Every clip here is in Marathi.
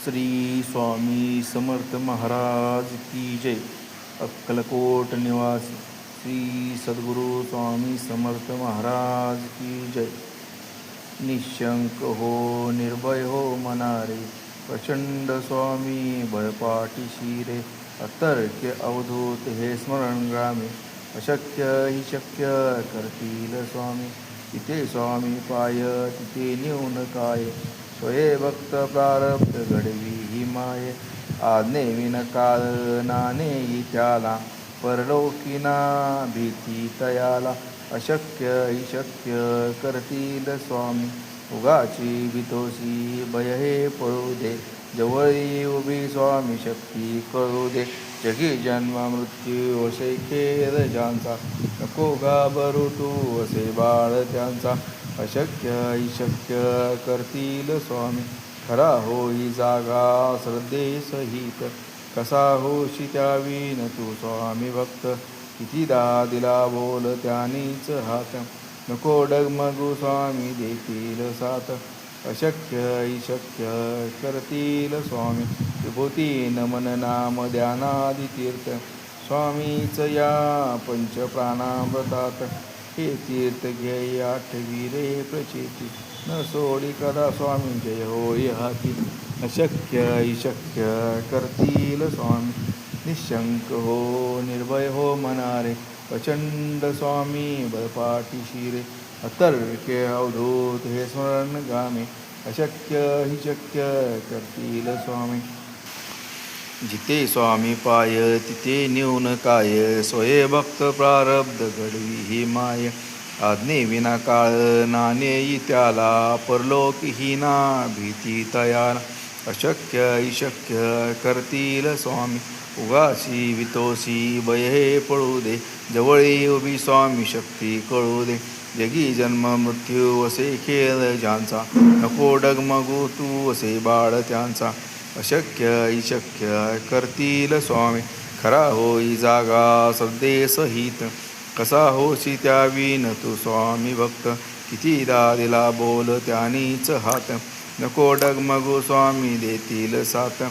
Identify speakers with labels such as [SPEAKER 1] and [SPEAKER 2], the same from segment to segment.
[SPEAKER 1] श्री स्वामी समर्थ महाराज की जय. अक्कलकोट निवासी श्री सद्गुरु स्वामी समर्थ महाराज की जय. निशंक हो निर्भय हो मनारे, प्रचंड स्वामी बळपाठीशी रे. अतर्क्य अवधूत हे स्मरण ग्रामे, अशक्य ही शक्य करतील स्वामी. तिथे स्वामी पाय तिथे न्यून काय, स्वये भक्त प्रारब्ध घडवी ही माय. आज्ञे विन काळ नाणे त्याला, परलोकिना भीती तयाला. अशक्य ही शक्य करतील स्वामी, उगाची भीतोसी भय हे पळू दे. जवळी उभी स्वामी शक्ती कळू दे. जगी जन्म मृत्यू असे खेळ ज्यांचा, नको घाबरू तू असे बाळ त्यांचा. अशक्य ही शक्य करतील स्वामी, खरा होई जागा श्रद्धे सहित. कसा होशी त्यावीन तू स्वामी भक्त, कितीदा दिला बोल त्यानीच हात. नको डगमगू स्वामी देतील साथ. अशक्य ही शक्य करतील स्वामी, विभूती नमन नाम ध्यानादि तीर्थ. स्वामीच या पंचप्राणामृतात, हे तीर्थ घेई आठवी रे प्रचिती. न सोडी कदा स्वामी जय होय हाती. अशक्य ही शक्य करतील स्वामी, निशंक हो निर्भय हो मनारे. प्रचंड स्वामी बळपाठीशी रे. अतर्क्य अवधूत हे स्मरण गामे, अशक्य ही शक्य करतील स्वामी. जिथे स्वामी पाय तिथे न्यून काय, स्वये भक्त प्रारब्ध घडवी ही माय. आज्ञे विना काळ नाणे त्याला, परलोकी ना भीती तयाला. अशक्य ही शक्य करतील स्वामी, उगाची वितोसी भय हे पळू दे. जवळी उभी स्वामी शक्ती कळू दे. जगी जन्म मृत्यू असे खेळ ज्यांचा, नको डगमगू तू असे बाळ त्यांचा. अशक्य ही शक्य करतील स्वामी, खरा होई जागा श्रद्धे सहित. कसा होशी त्यावीन तू स्वामी भक्त, कितीदा दिला बोल त्यानीच हात. नको डगमगू स्वामी देतील साथ.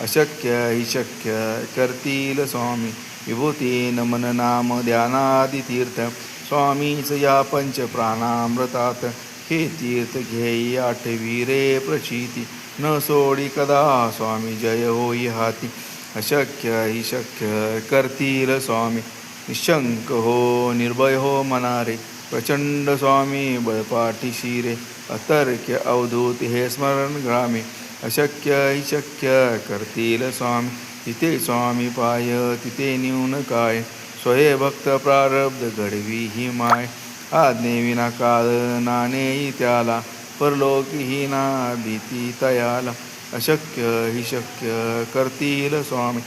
[SPEAKER 1] अशक्य ही शक्य करतील स्वामी, विभूती नमन नाम ध्यानादि तीर्थ. स्वामीच या पंच प्राणामृतात, हे तीर्थ घेई आठवी रे प्रचिती. न सोडी कदा स्वामी जय होई हाती. अशक्य ही शक्य करतील स्वामी, निशंक हो निर्भय हो मनारे. प्रचंड स्वामी बळपाठीशी रे. अतर्क्य अवधूत हे स्मरण ग्रामे, अशक्य ही शक्य करतील स्वामी. तिथे स्वामी पाय तिथे न्यून काय, स्वये भक्त प्रारब्ध घडवी ही माय. आज्ञे विना काळ नाणे त्याला, परलोकी ना भीती तयाला. अशक्य ही शक्य करतील स्वामी,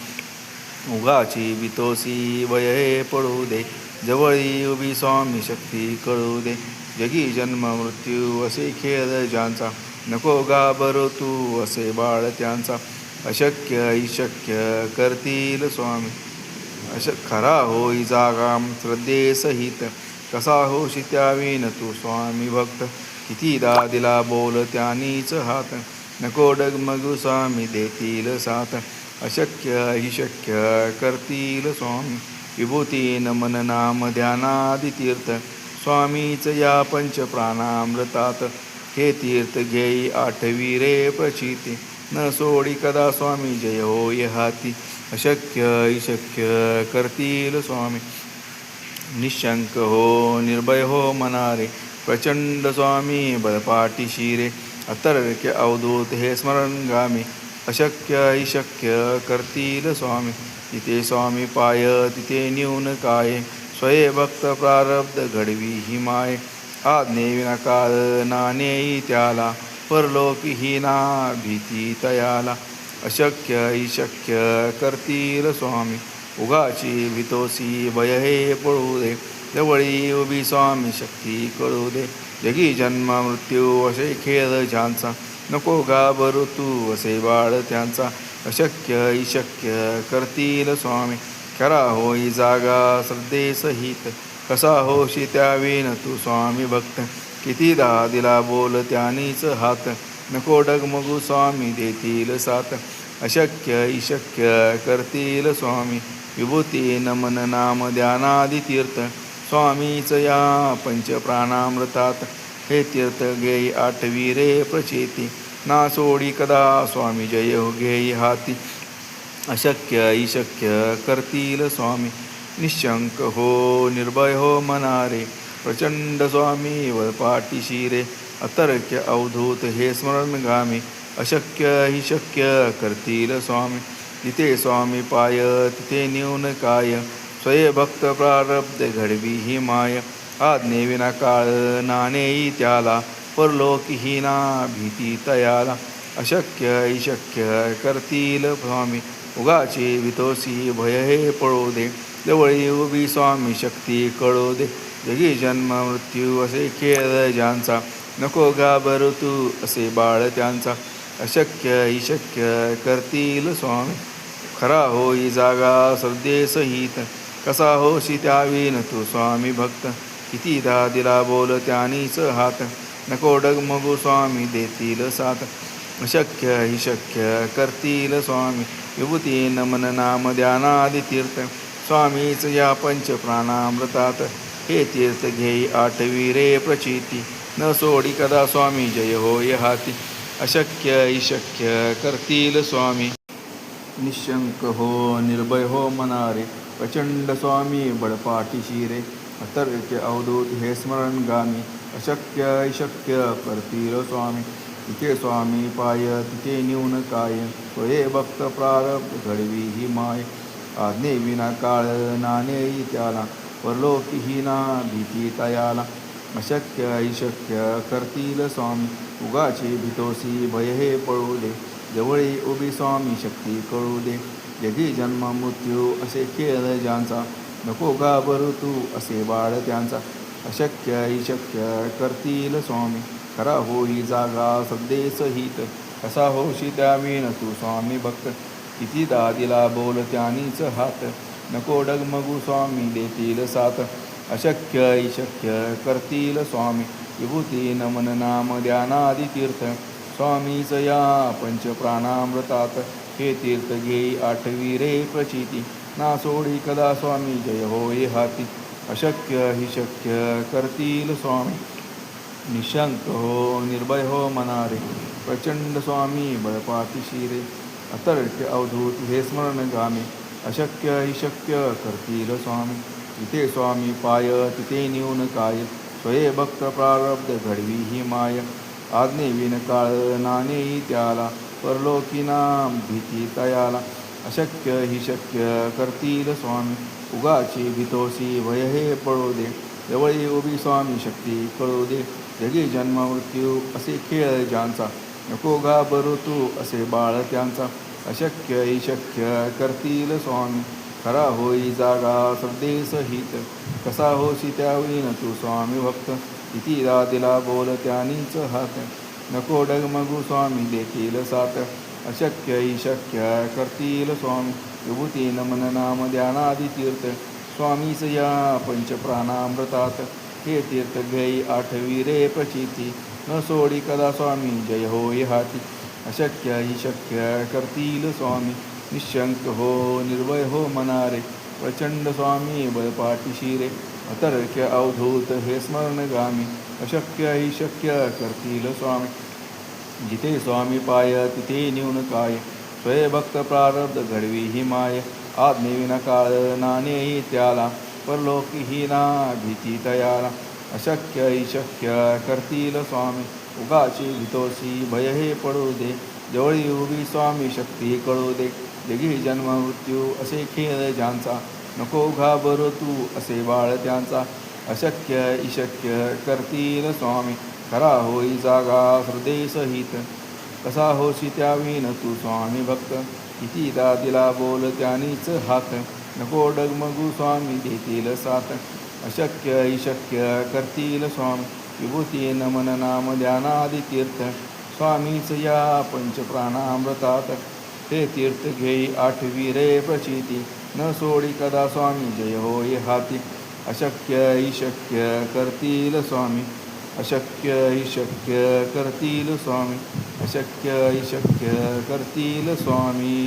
[SPEAKER 1] उगाची भीतोसी भय हे पळू दे. जवळी उभी स्वामी शक्ती कळू दे. जगी जन्म मृत्यू असे खेळ ज्यांचा, नको घाबरू तू असे बाळ त्यांचा. अशक्य ही शक्य करतील स्वामी, खरा होई जागा श्रद्धे सहित. कसा होशी त्यावीन तू स्वामी भक्त, कितीदा दिला बोल त्यानीच हात. नको डगमगू स्वामी देतील साथ. अशक्य ही शक्य करतील स्वामी, विभूती नमन नाम ध्यानादि तीर्थ. स्वामीच या पंच प्राणामृतात, हे तीर्थ घेई आठवी रे प्रचिती. न सोडी कदा स्वामी जय होय हाती. अशक्य ही शक्य करतील स्वामी, निशंक हो निर्भय हो मनारे. प्रचंड स्वामी बळपाठीशी रे. अतर्क्य अवधूत हे स्मरण गामे, अशक्य ही शक्य करतील स्वामी. तिथे स्वामी पाय तिथे न्यून काय, स्वये भक्त प्रारब्ध घडवी ही माय. आज्ञे विना काळ नाणे त्याला, परलोकी ना भीती तयाला. अशक्य ही शक्य करतील स्वामी, उगाची भीतोसी भय हे पळू दे. जवळी उभी स्वामी शक्ती कळू दे. जगी जन्म मृत्यू असे खेळ ज्यांचा, नको घाबरू तू असे बाळ त्यांचा. अशक्य ही शक्य करतील स्वामी, खरा होई जागा श्रद्धे सहित. कसा होशी त्यावीन तू स्वामी भक्त, कितीदा दिला बोल त्यानीच हात. नको डगमगू स्वामी देतील साथ. अशक्य इशक्य करतील स्वामी विभूती नमन नाम ध्यानादी तीर्थ. स्वामीच या पंचप्राणामृतात हे तीर्थ घेई आठवी रे प्रचिती. ना सोडी कदा स्वामी जय हो घेई हाती. अशक्य इशक्य करतील स्वामी निशंक हो निर्भय हो मनारे. प्रचंड स्वामी वळपाटीशी रे अतर्क्य अवधूत हे स्मरणगामी. अशक्य हि शक्य करतील स्वामी तिथे स्वामी पाय तिथे न्यून काय. स्वये भक्त प्रारब्ध घडवी ही माय. आज्ञेविना काळ नानेई त्याला परलोकी ना भीती तयाला. अशक्य इशक्य करतील स्वामी उगाचे वितोसी भय हे पळो दे. जवळी उभी स्वामी शक्ती कळो दे. जगी जन्म मृत्यू असे खेळ ज्यांचा नको घाबरू तू असे बाळ त्यांचा. अशक्य इशक्य करतील स्वामी खरा होई जागा श्रद्धेसहित. कसा होशी त्यावीन तू स्वामी भक्त कितीदा दिला बोल त्यानीच हात. नको डगमगू स्वामी देतील साथ. अशक्य हि शक्य करतील स्वामी विभूती नमन नाम ध्यानादी तीर्थ. स्वामीच या पंचप्राणामृतात हे तीर्थ घेई आठवी रे प्रचिती. न सोडी कदा स्वामी जय होय हाती. अशक्य इशक्य करतील स्वामी निशंक हो निर्भय हो मनारे. प्रचंड स्वामी बळपाटीशी रे अतर्क्य अवधूत हे स्मरणगामी. अशक्य इशक्य करतील स्वामी तिथे स्वामी पाय तिथे न्यून काय. स्वये भक्त प्रारब्ध घडवी ही माय. आज्ञेविना काळ नानेई त्याला परलोकी ना भीती तयाला. अशक्य इशक्य करतील स्वामी उगाचे भीतोसी भय हे पळू दे. जवळी उभी स्वामी शक्ती कळू दे. जगी जन्म मृत्यू असे खेळ ज्यांचा नको घाबरू तू असे बाळ त्यांचा. अशक्य इशक्य करतील स्वामी खरा होई जागा श्रद्धेसहित. कसा होशी त्यावीन तू स्वामी भक्त कितीदा दिला बोल त्यानीच हात. नको डगमगू स्वामी देतील साथ. अशक्य इशक्य करतील स्वामी विभूती नमन नाम ध्यानादी तीर्थ. स्वामीच या पंचप्राणामृतात हे तीर्थ घेई आठवी रे प्रचिती. ना सोडी कदा स्वामी जय होय हाती. अशक्य हि शक्य करतील स्वामी निशंक हो निर्भय हो मनारे. प्रचंड स्वामी बळपाटीशी रे अतर्क्य अवधूत हे स्मरणगामी. अशक्य हि शक्य करतील स्वामी तिथे स्वामी पाय तिथे न्यून काय. स्वये भक्त प्रारब्ध घडवी ही माय. आज्ञेविन काळ नानेई त्याला परलोकी नाम भीती तयाला. अशक्य हि शक्य करतील स्वामी उगाची भीतोसी भय हे पळो दे. जवळी उभी स्वामी शक्ती कळू दे. जगी जन्म मृत्यू असे खेळ ज्यांचा नको घाबरू तू असे बाळ त्यांचा. अशक्य इशक्य करतील स्वामी खरा होई जागा श्रद्धेसहित. कसा होशी त्यावीन तू स्वामी भक्त कितीदा दिला बोल त्यानीच हात. नको डगमगू स्वामी देतील साथ. अशक्य इशक्य करतील स्वामी विभूती नमन नाम ध्यानादी तीर्थ. स्वामीच या पंचप्राणामृतात हे तीर्थ घेई आठवी रे प्रचिती. न सोडी कदा स्वामी जय होय हाती. अशक्य इशक्य करतील स्वामी निशंक हो निर्भय हो मनारे. प्रचंड स्वामी बळपाटीशी रे अतर्क्य अवधूत हे स्मरणगामी. अशक्य इशक्य करतील स्वामी जिथे स्वामी पाय तिथे न्यून काय. स्वये भक्त प्रारब्ध घडवी ही माय. आज्ञेविना काळ नानेई त्याला परलोकी ना भीती तयाला. अशक्य इशक्य करतील स्वामी उगाची भीतोसी भय हे पडू दे. जवळी उभी स्वामी शक्ती कळू दे. जगी जन्म मृत्यू असे खेळ ज्यांचा नको घाबरू तू असे बाळ त्यांचा. अशक्य इशक्य करतील स्वामी खरा होई जागा श्रद्धेसहित. कसा होशी त्यावीन तू स्वामी भक्त कितीदा दिला बोल त्यानीच हात. नको डगमगू स्वामी देतील साथ. अशक्य इशक्य करतील स्वामी विभूती नमन नाम ध्यानादी तीर्थ. स्वामीच या पंचप्राणामृतात हे तीर्थ घेई आठवी रे प्रचिती. न सोडी कदा स्वामी जय होय हाती. अशक्य इशक्य करतील स्वामी अशक्य ही शक्य करतील स्वामी, अशक्य ही शक्य करतील स्वामी.